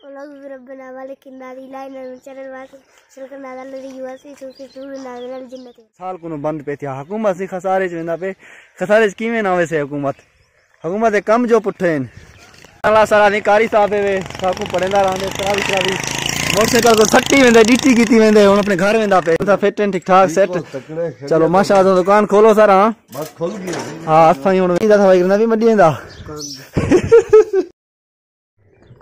साल को बंद पे थिया हुकूमत सी खसारे वेंदा पे खसारे कीवें ना वैसे हुकूमत कम जो पुठे अल्लाह सारा निकारी साहब वे साकू पढ़ेंदा रहंदे तरावी मोटरसाइकिल को सट्टी वेंदे डीटी कीती वेंदे हुन अपने घर वेंदा पे फिट एंड ठीक ठाक सेट चलो माशाअल्लाह दुकान खोलो सारा बस खोल गई हां असाई हुन वेंदा था भाई करना भी मडी वेंदा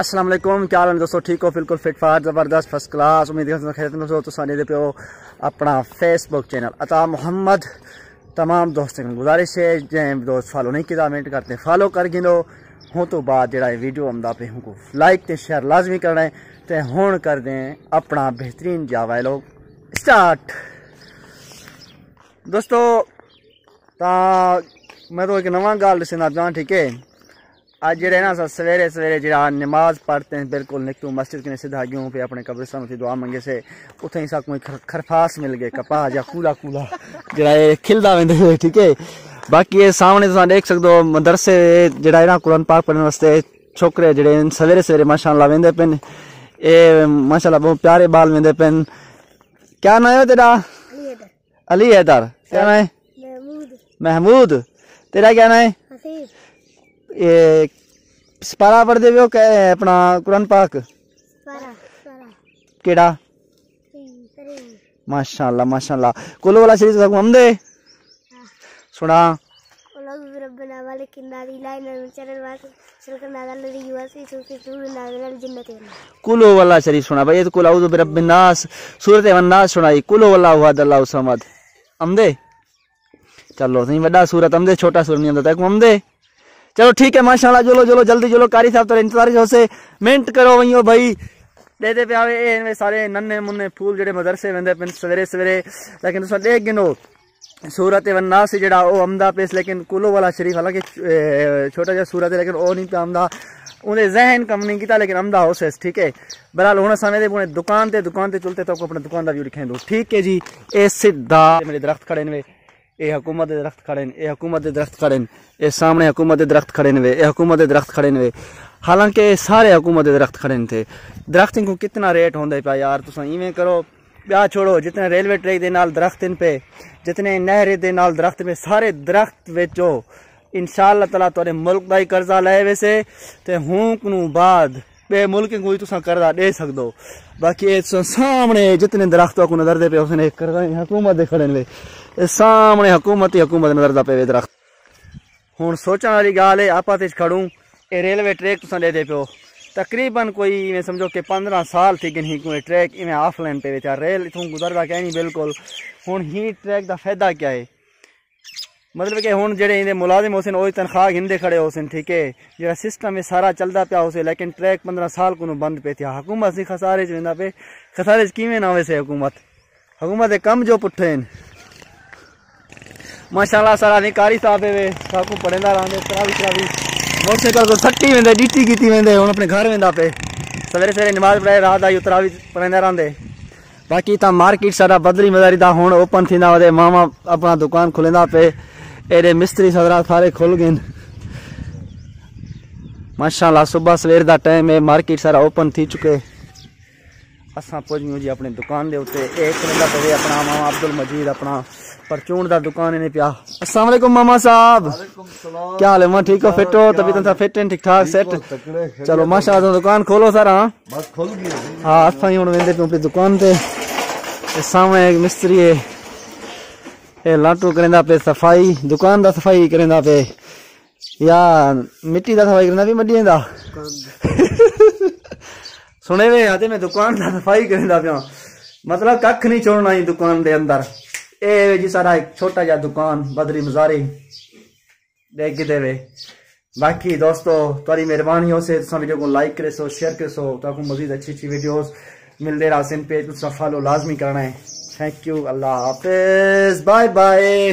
अस्सलाम वालेकुम क्या हाल है दोस्तों ठीक हो बिल्कुल फिट फाट जबरदस्त फर्स्ट क्लास उम्मीद है खैरियत में हो तो साने दे पे अपना फेसबुक चैनल अता मोहम्मद तमाम दोस्तों को गुजारिश है जे दोस्त फॉलो नहीं किया कमेंट करते फॉलो कर गिनो हो तो बाद जड़ा वीडियो आमदा पे हमको लाइक ते शेयर लाजमी करना है ते हुन कर दें अपना बेहतरीन जावा लोग स्टार्ट दोस्तों ता मैं तो एक नवा गाल दसना चाह ठीक है आज जड़े ना सवेरे सवेरे जरा नमाज पढ़ते हैं बिल्कुल निकलू मस्जिद के सीधा यूं पे अपने कब्रिस्तान से दुआ मंगे से उथे ही सा कोई खरफास मिल गए कपास या कूला कूला जरा खिलदा वेंदे हुए ठीक है बाकी ये सामने तुम देख सकते हो मदरसे जरा है ना कुरान पाक पढ़ने वास्ते छोकरे जड़े सवेरे सवेरे माशाअल्लाह वेंदे पेन ए माशाअल्लाह बहुत प्यारे बाल वेंदे पेन क्या नाम है तेरा अली हैदर क्या नाम है महमूद तेरा क्या नाम है ये पारा पढ़ दे अपना कुरान पाक केड़ा माशाअल्लाह माशाअल्लाह कुल वाला शरीफ हम दे सुना कुलो वाला शरीफ सुना भाई ये तो कुल औज़ु बिरब्बिन नास सूरत अन्नास सुनाई कुलो वाला अल्लाहु समद हमदे चलो सही बड़ा सूरत हमदे छोटा सूरत नहीं हमदा तक हमदे चलो ठीक है माशाल्लाह चलो चलो जल्दी चलो कारी साहब तो इंतजार हो से मिनट करो वही भाई दे दे पे आवे ए सारे नन्हे मुन्ने फूल जेडे मदरसे वेंदे पिन सवेरे सवेरे लेकिन तुसा देख गिनो सूरत वन्नास जड़ा ओ अमदा पेस लेकिन कुलो वाला शरीफ हालांकि छोटा जा सूरत है लेकिन ओ नहीं पे अमदा उन्हें जहन कम नहीं किया लेकिन अमदा हो से ठीक है बहरहाल होना समय दे पुणे दुकान ते चलते तो अपने दुकान का व्यू दिखाई दो ठीक है जी ए सीधा मेरे दरख्त खड़े ने ये हुकूमत के दरख्त खड़े ने हुकूमत के दरख्त खड़े ने ये सामने हुकूमत के दरख्त खड़े ने ये हुकूमत के दरख्त खड़े ने हालांकि सारे हुकूमत के दरख्त खड़े थे दरख्त को कितना रेट होंगे पाया यार तुम इवें करो ब्याह छोड़ो जितने रेलवे ट्रैक के नाल दरख्त पे जितने नहर के नाल दरख्त पे सारे दरख्त बेचो इंशाअल्लाह ताला तुहाडे मुल्क का ही कर्जा ले वैसे ते हुक नू बाद बे मुल्क कोई तुसा कर्जा दे सकदो बाकी सामने जितने दरख्त को नजर दे पे उसने कर्जा हुकूमत दे खड़े ने सामने हुकूमत नजर दा पे दरख्त हुण सोचने वाली गाल है आपा ते खड़ूं ए रेलवे ट्रैक तुसा दे दे पियो तकरीबन कोई इवें समझो कि 15 साल थी गन ही कोई ट्रैक इवें ऑफलाइन पे बेचा रेल इथों गुजरदा क्या नहीं बिल्कुल हुण ही ट्रैक दा फायदा क्या है मतलब कि हुण जेडे इहदे मुलाजिम होसन ओही तनख्वाह गिनदे खड़े होसन ठीक है जेड़ा सिस्टम है सारा चलदा पिया होसे लेकिन ट्रैक 15 साल को बंद पे थिया हुकूमत सी खसारे च वेंदा पे खसारे च कीवें ना वैसे हुकूमत कम जो पुठे माशाअल्लाह सारा निकारी साहब वे साकू पढ़ेंदा रहंदे तरावी मोटरसाइकिल को सट्टी वेंदे डीटी कीती वेंदे हुन अपने घर वेंदा पे सवेरे सवेरे नमाज पढ़े रात आई तरावी पढ़ेंदा रहंदे बाकी ता मार्केट सारा बदरी मदारी दा हुन ओपन थींदा वदे मामा अपना दुकान खुलेंदा पे एरे मिस्त्री सदरा सारे खुल गए माशाअल्लाह सुबह सवेर दा टाइम है मार्केट सारा ओपन थी चुके असा पहुंच जी अपनी दुकान दे उत्ते एक करंदा पे अपना मामा अब्दुल मजीद अपना परचून दा दुकान ने पिया अस्सलाम वालेकुम मामा साहब क्या हाल है मां ठीक हो फिट हो तभी तो फिट एंड ठीक ठाक सेट चलो माशाअल्लाह दुकान खोलो सारा बस खोल गई हां असाई हुन वेंदे पे दुकान ते सामने एक मिस्त्री है ए लाटू करेंदा पे सफाई दुकान दा सफाई करेंदा पे या मिट्टी दा सफाई करना भी मडी वेंदा सुने वे आते मैं दुकान दा सफाई करेंदा पिया मतलब कख नहीं छोड़ना ही दुकान दे अंदर ए जी सारा एक छोटा जा दुकान बदरी मजारी देख के देवे बाकी दोस्तों तुम्हारी मेहरबानी हो से वीडियो को लाइक करे सो शेयर करे सो ताकि मजीद अच्छी वीडियोस मिलते रहा पेज फॉलो लाजमी करना है थैंक यू अल्लाह हाफिज बाय बाय।